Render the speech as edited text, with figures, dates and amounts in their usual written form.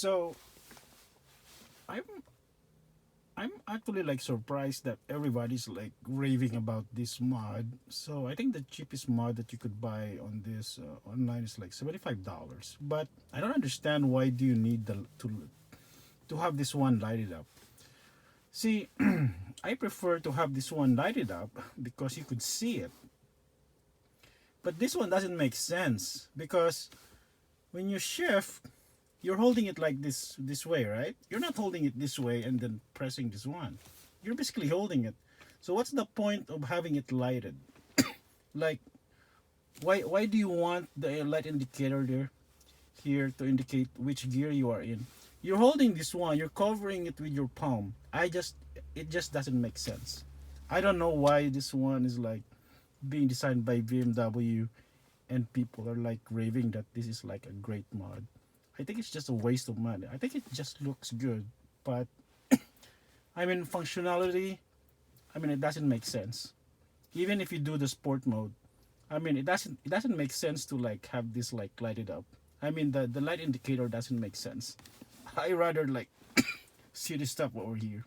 So I'm I'm actually like surprised that everybody's like raving about this mod. So I think the cheapest mod that you could buy on this online is like $75. But I don't understand why do you need to have this one lighted up. See, I prefer to have this one lighted up because you could see it. But this one doesn't make sense because when you shift, you're holding it like this way, right? You're not holding it this way and then pressing this one. You're basically holding it. So what's the point of having it lighted? Like why do you want the light indicator there here to indicate which gear you are in? You're holding this one, you're covering it with your palm. It just doesn't make sense. I don't know why this one is like being designed by BMW and people are like raving that this is like a great mod. I think it's just a waste of money. I think it just looks good, but I mean functionality, I mean it doesn't make sense. Even if you do the sport mode, I mean it doesn't make sense to like have this like lighted up. I mean the light indicator doesn't make sense. I rather like see this stuff over here.